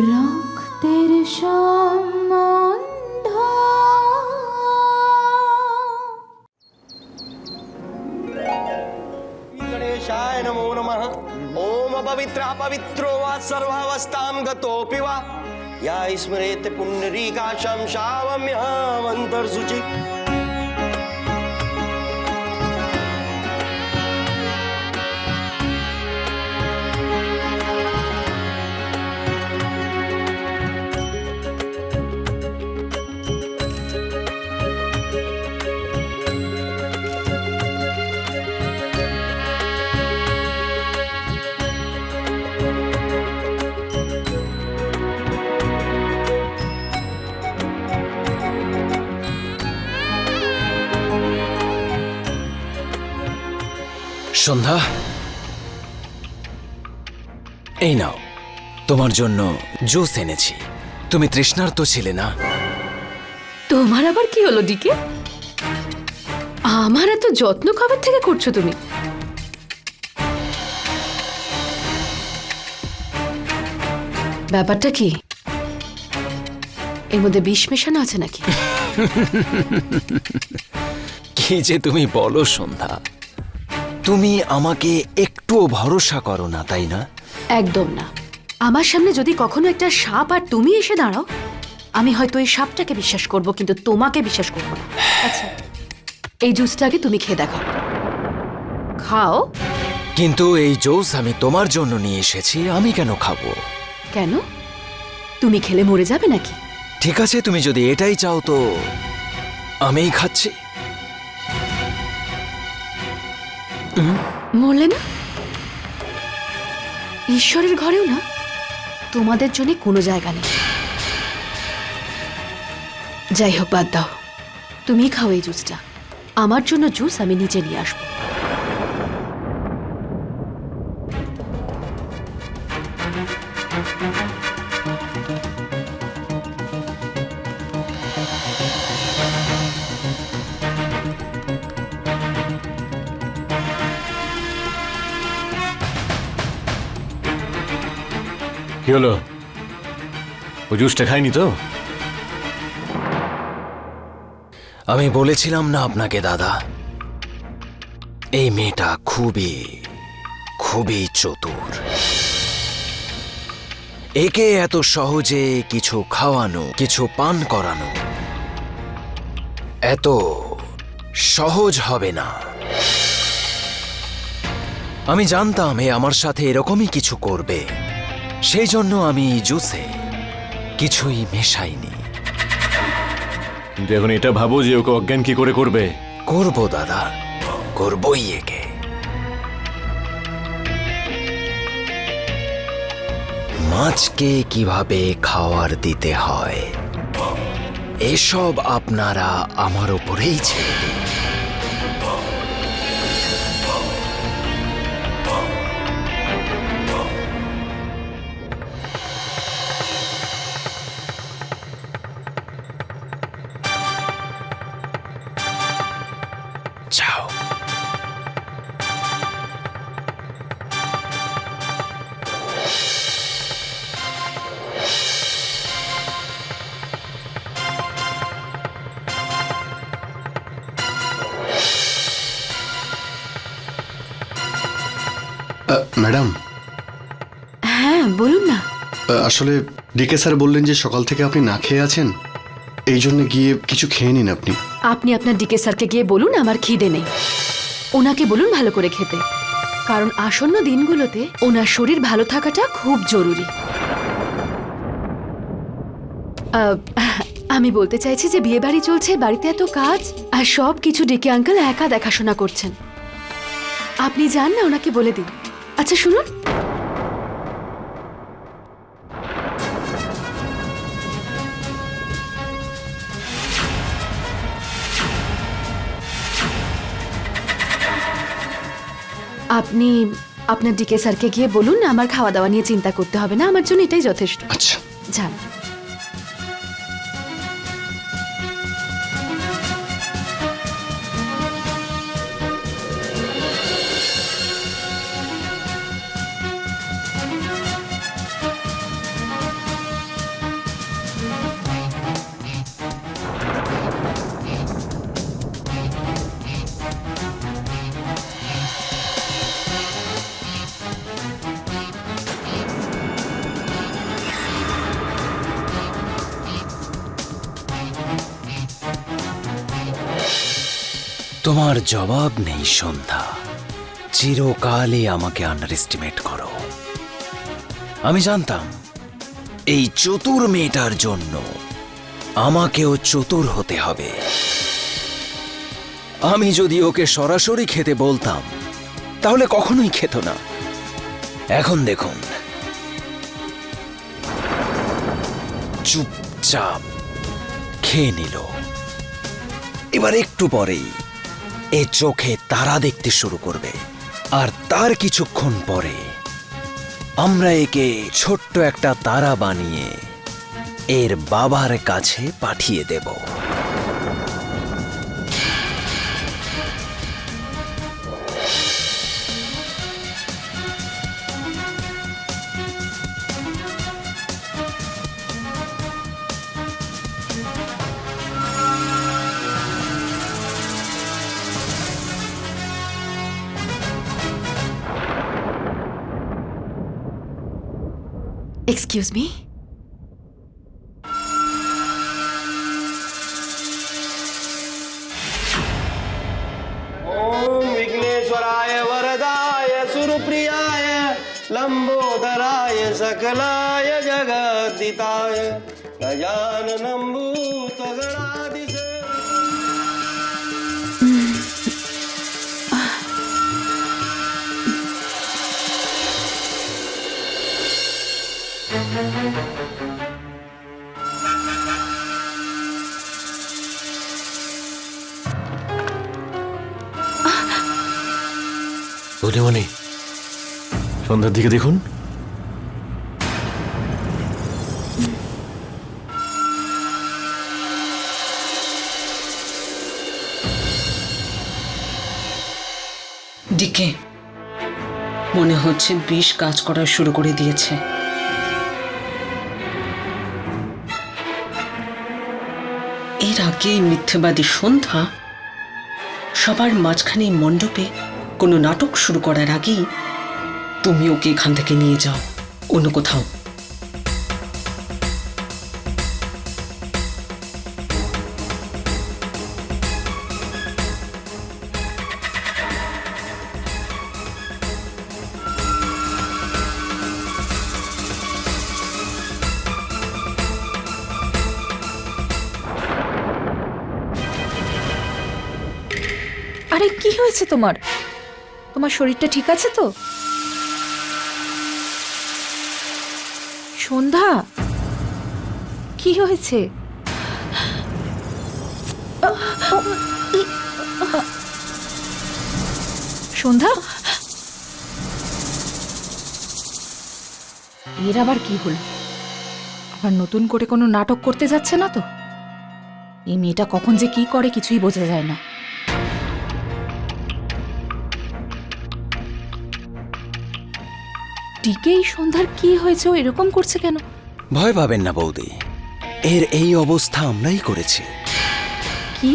রক্তের সম্বন্ধ। गणेशाय नमो नमः। ओम पवित्र पवित्रो वा सर्वावस्थां गतोऽपि वा या स्मरेत् पुण्डरीकाक्षं शावम्यहमन्तर्शुचि। সন্ধ্যা, এই নাও, তোমার জন্য জুস এনেছি। তুমি তৃষ্ণার্ত ছিলে না? তোমার আবার কি হলো ডিকে? আমার এত যত্ন কবে থেকে করছো তুমি? ব্যাপারটা কি? এর মধ্যে বিষ মেশানো আছে নাকি? কি যে তুমি বলো সন্ধ্যা, তুমি আমাকে একটুও ভরসা করো না, তাই না? একদম না। আমার সামনে যদি কখনো একটা সাপ আর তুমি এসে দাঁড়াও, আমি হয়তো এই সাপটাকে বিশ্বাস করব, কিন্তু তোমাকে বিশ্বাস করব না। আচ্ছা, এই জুসটাকে তুমি খেয়ে দেখাও। খাও। কিন্তু এই জুস আমি তোমার জন্য নিয়ে এসেছি, আমি কেন খাবো? কেন? তুমি খেলে মরে যাবে নাকি? ঠিক আছে, তুমি যদি এটাই চাও তো আমিই খাচ্ছি। মরলে না? ঈশ্বরের ঘরেও না তোমাদের জন্য কোনো জায়গা নেই। যাই হোক, বাদ দাও। তুমি খাও এই জুসটা। আমার জন্য জুস আমি নিচে নিয়ে আসবো। কি হলো? ও জুসটা খাইনি তো? আমি বলেছিলাম না আপনাকে দাদা, এই মেয়েটা খুবই খুবই চতুর। একে এত সহজে কিছু খাওয়ানো, কিছু পান করানো এত সহজ হবে না। আমি জানতাম এ আমার সাথে এরকমই কিছু করবে, সেই জন্য আমি জুসে কিছুই মেশাইনি। কিন্তু এখন এটা ভাবো যে ওকে অজ্ঞান কি করে করবে? করব দাদা, করবই একে। মাছকে কিভাবে খাওয়ার দিতে হয় এসব আপনারা আমার উপরেই ছেড়ে দিন। যাও। ম্যাডাম, হ্যাঁ বলুন না। আসলে ডিকে স্যার বললেন যে সকাল থেকে আপনি না খেয়ে আছেন, এই জন্য গিয়ে কিছু খেয়ে নিন আপনি। আপনি আপনার ডিকে স্যারকে গিয়ে বলুন আমার খিদে নেই। ওনাকে বলুন ভালো করে খেতে, কারণ আসন্ন দিনগুলোতে ওনার শরীর ভালো থাকাটা খুব জরুরি। আমি বলতে চাইছি যে বিয়ে বাড়ি চলছে, বাড়িতে এত কাজ, আর সব কিছু ডিকে আঙ্কেল একা দেখাশোনা করছেন। আপনি যান না, ওনাকে বলে দিন। আচ্ছা শুনুন, আপনি আপনার ডিকে স্যারকে গিয়ে বলুন আমার খাওয়া দাওয়া নিয়ে চিন্তা করতে হবে না, আমার জন্য এটাই যথেষ্ট। আচ্ছা যান। তোমার জবাব নেই সন্ধ্যা। চিরকালই আমাকে আন্ডার এস্টিমেট করো। আমি জানতাম এই চতুর মেয়েটার জন্য আমাকেও চতুর হতে হবে। আমি যদি ওকে সরাসরি খেতে বলতাম তাহলে কখনোই খেত না। এখন দেখুন, চুপচাপ খেয়ে নিল। এবার একটু পরেই এ চোখে তারা দেখতে শুরু করবে, আর তার কিছুক্ষণ পরে আমরা একে ছোট্ট একটা তারা বানিয়ে এর বাবার কাছে পাঠিয়ে দেব। এক্সকিউজ মি, ओम विघ्नेश्वराय वरदाय सुरप्रियाय लंबोदराय सकलाय जगद्दिताय गजाननं भूतगणाधिसेविताय। বৌদিমণি, সন্ধ্যার দিকে দেখুন। ডিকে, মনে হচ্ছে বিষ কাজ করা শুরু করে দিয়েছে। এর আগে মিথ্যেবাদী সন্ধ্যা সবার মাঝখানে মণ্ডপে কোনো নাটক শুরু করার আগেই তুমি ওকে এখান থেকে নিয়ে যাও অন্য কোথাও। আরে কি হয়েছে তোমার? তোমার শরীরটা ঠিক আছে তো? সন্ধ্যা, কি হয়েছে? সন্ধ্যা, এর আবার কি হলো? আবার নতুন করে কোনো নাটক করতে যাচ্ছে না তো? এই মেয়েটা কখন যে কি করে কিছুই বোঝা যায় না। টিকে এই সন্ধ্যার কি হয়েছে? ও এরকম করছে কেন? ভয় পাবেন না বৌদি, এর এই অবস্থা আমরাই করেছি। কি?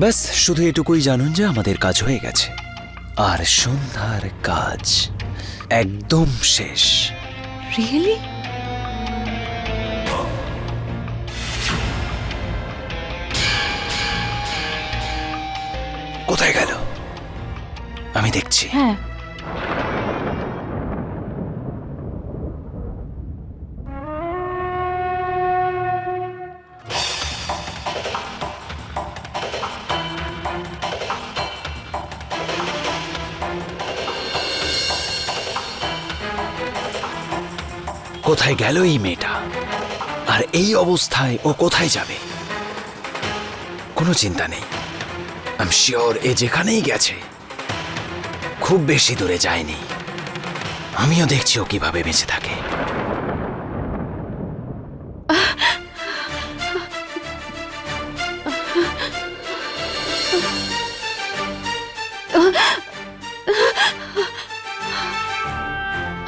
ব্যাস শুধু এটুকুই জানুন যে আমাদের কাজ হয়ে গেছে, আর সন্ধ্যার কাজ একদম শেষ। রিয়েলি? কোথায় গেল? আমি দেখছি। হ্যাঁ, কোথায় গেল এই মেয়েটা? আর এই অবস্থায় ও কোথায় যাবে? কোনো চিন্তা নেই, আই এম শিওর এ যেখানেই গেছে খুব বেশি দূরে যায়নি। আমিও দেখছি ও কিভাবে বেঁচে থাকে।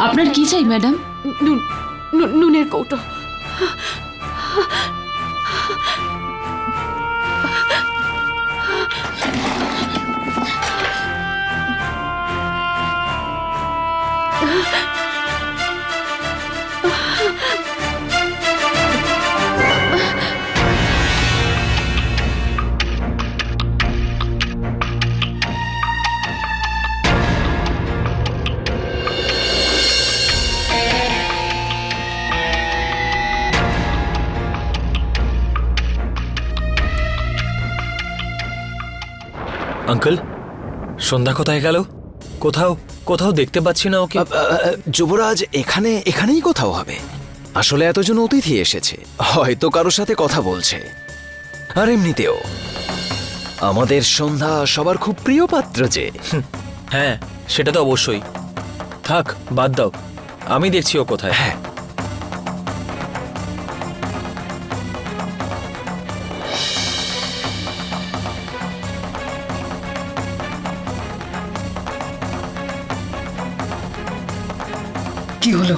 আপনার কি চাই ম্যাডাম? নুনের কৌটো। আঙ্কেল, সন্ধ্যা কোথায় গেল? কোথাও কোথাও দেখতে পাচ্ছি না ওকে। যুবরাজ এখানেই কোথাও হবে। আসলে এতজন অতিথি এসেছে, হয়তো কারোর সাথে কথা বলছে। আর এমনিতেও আমাদের সন্ধ্যা সবার খুব প্রিয় পাত্র যে। হ্যাঁ, সেটা তো অবশ্যই। থাক, বাদ দাও, আমি দেখছি ও কোথায়। হ্যাঁ, কি হলো?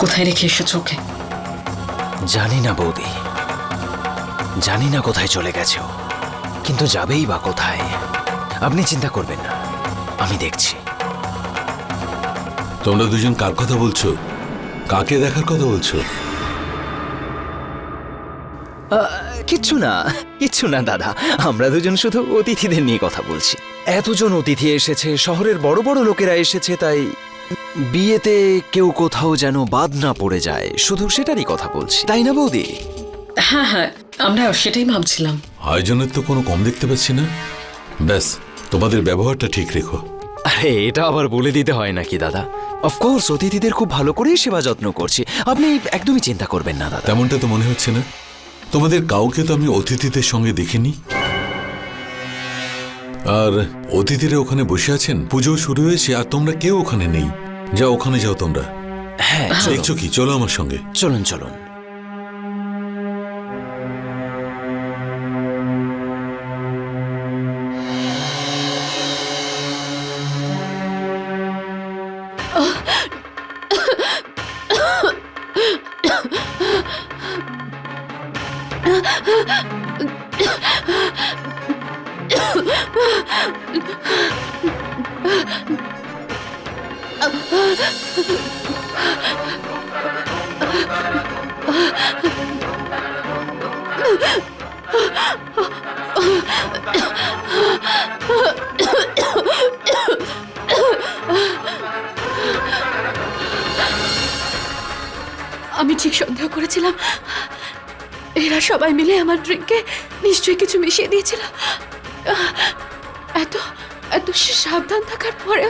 কোথায় রেখে এসেছো ওকে? জানি না বৌদি, জানি না কোথায় চলে গেছে ও, কিন্তু যাবেই বা কোথায়। আপনি চিন্তা করবেন না, আমি দেখছি। তোমরা দুজন কার কথা বলছো? কাকে দেখার কথা বলছো? কিচ্ছু না দাদা, আমরা দুজন শুধু অতিথিদের নিয়ে কথা বলছি। এতজন অতিথি এসেছে, শহরের বড় বড় লোকেরা এসেছে, তাই বিয়েতে কেউ কোথাও যেন বাদ না পড়ে যায়, শুধু সেটারই কথা বলছি, তাই না বৌদি? হ্যাঁ হ্যাঁ, আমরা সেটাই ভাবছিলাম। আয়োজনের তো কোনো কম দেখতে পাচ্ছি না। ব্যাস, তোমাদের ব্যবহারটা ঠিক রেখো। আরে এটা আবার বলে দিতে হয় নাকি দাদা? অফকোর্স অতিথিদের খুব ভালো করেই সেবা যত্ন করছি, আপনি একদমই চিন্তা করবেন না দাদা। তেমনটা তো মনে হচ্ছে না। তোমাদের কাউকে তো আমি অতিথিদের সঙ্গে দেখিনি। আর অতিথিরা ওখানে বসে আছেন, পুজো শুরু হয়েছে, আর তোমরা কেউ ওখানে নেই। যাও, ওখানে যাও তোমরা। হ্যাঁ, দেখছো কি? চলো আমার সঙ্গে। চলুন চলুন। আমি ঠিক সন্দেহ করেছিলাম এরা সবাই মিলে আমার ড্রিঙ্কে নিশ্চয়ই কিছু মিশিয়ে দিয়েছিল। এত এত সাবধান থাকার পরে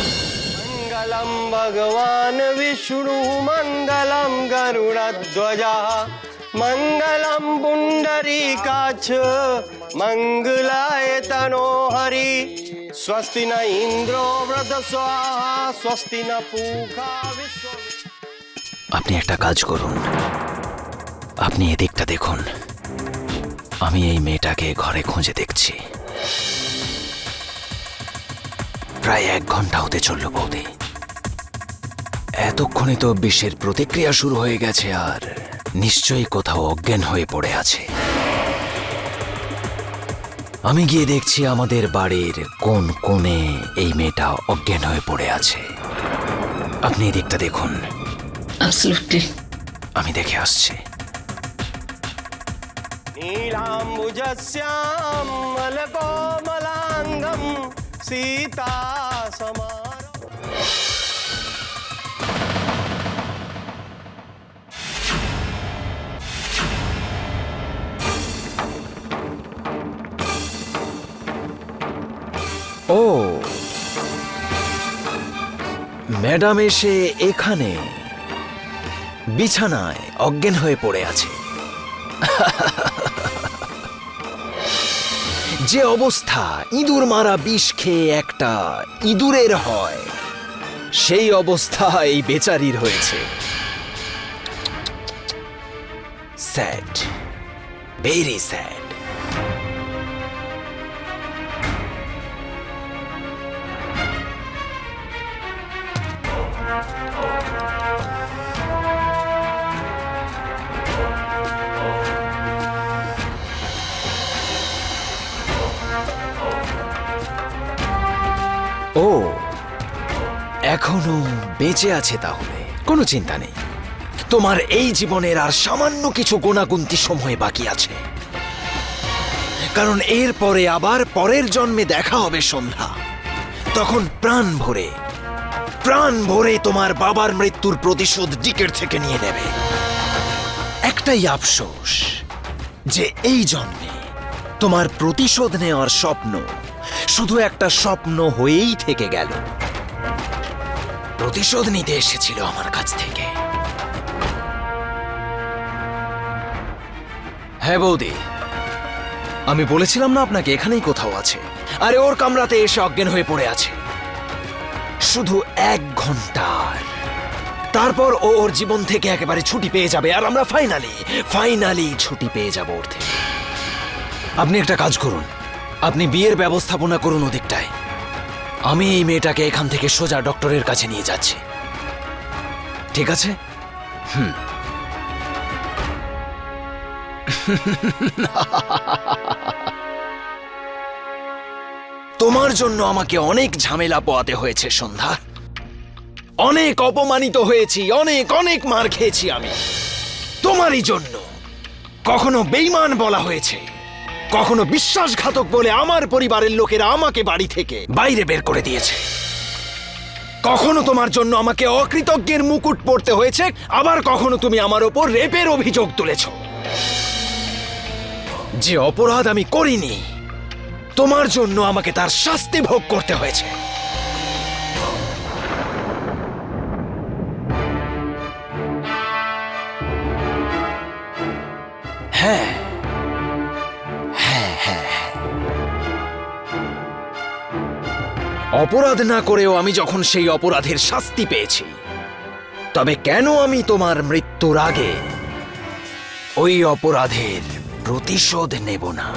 मंगलम भगवान विष्णु मंगलम गरुड़ध्वजा मंगलम पुंडरीकाक्ष मंगलाय तनो हरि स्वस्ति न इंद्रो वृद्धस्वाहा स्वस्ति न पूषा विश्व। আপনি একটা কাজ করুন, আপনি এদিকটা দেখুন, আমি এই মেয়েটাকে ঘরে খুঁজে দেখছি। প্রায় 1 ঘন্টা হতে চলল বৌদি, এতক্ষণে তো বিষের প্রতিক্রিয়া শুরু হয়ে গেছে, আর নিশ্চয়ই কোথাও অজ্ঞান হয়ে পড়ে আছে। আমি গিয়ে দেখছি আমাদের বাড়ির কোন কোণে এই মেয়েটা অজ্ঞান হয়ে পড়ে আছে। আপনি এদিকটা দেখুন। অ্যাবসলিউটলি। আমি দেখে আসছি। नीलाम्बुजस्यामलकोमलाङ्गं सीता समार। ও ম্যাডাম এসে এখানে বিছানায় অজ্ঞান হয়ে পড়ে আছে। যে অবস্থা ইঁদুর মারা বিষ খেয়ে একটা ইঁদুরের হয়, সেই অবস্থা এই বেচারির হয়েছে। Sad, very sad. ও এখনো বেঁচে আছে, তাহলে কোনো চিন্তা নেই। তোমার এই জীবনের আর সামান্য কিছু গোনাগুন্তি সময় বাকি আছে, কারণ এরপরে আবার পরের জন্মে দেখা হবে সন্ধ্যা। তখন প্রাণ ভরে তোমার বাবার মৃত্যুর প্রতিশোধ ডিকের থেকে নিয়ে নেবে। একটাই আফসোস যে এই জন্মে তোমার প্রতিশোধ নেওয়ার স্বপ্ন শুধু একটা স্বপ্ন হয়েই থেকে গেল। প্রতিশোধ নিতে এসেছিল আমার কাছ থেকে। হ্যাঁ বৌদি, আমি বলেছিলাম না আপনাকে এখানেই কোথাও আছে। আরে ওর কামরাতে এসে অজ্ঞান হয়ে পড়ে আছে। শুধু 1 ঘন্টার, তারপর ও ওর জীবন থেকে একেবারে ছুটি পেয়ে যাবে আর আমরা ফাইনালি ছুটি পেয়ে যাব ওর থেকে। আপনি একটা কাজ করুন, আপনি বিয়ের ব্যবস্থাপনা করুন ওদিকটায়। আমি এই মেয়েটাকে এখান থেকে সোজা ডক্টরের কাছে নিয়ে যাচ্ছি, ঠিক আছে? তোমার জন্য আমাকে অনেক ঝামেলা পোয়াতে হয়েছে সন্ধ্যা, অনেক অপমানিত হয়েছি, অনেক মার খেয়েছি আমি তোমারই জন্য। কখনো বেঈমান বলা হয়েছে, কখনো বিশ্বাসঘাতক বলে আমার পরিবারের লোকেরা আমাকে বাড়ি থেকে বাইরে বের করে দিয়েছে। কখনো তোমার জন্য আমাকে অকৃতজ্ঞের মুকুট পরতে হয়েছে, আবার কখনো তুমি আমার ওপর রেপের অভিযোগ তুলেছ। যে অপরাধ আমি করিনি, তোমার জন্য আমাকে তার শাস্তি ভোগ করতে হয়েছে। হ্যাঁ, অপরাধ না করেও আমি যখন সেই অপরাধের শাস্তি পেয়েছি, তবে কেন আমি তোমার মৃত্যুর আগে ওই অপরাধের প্রতিশোধ নেব না?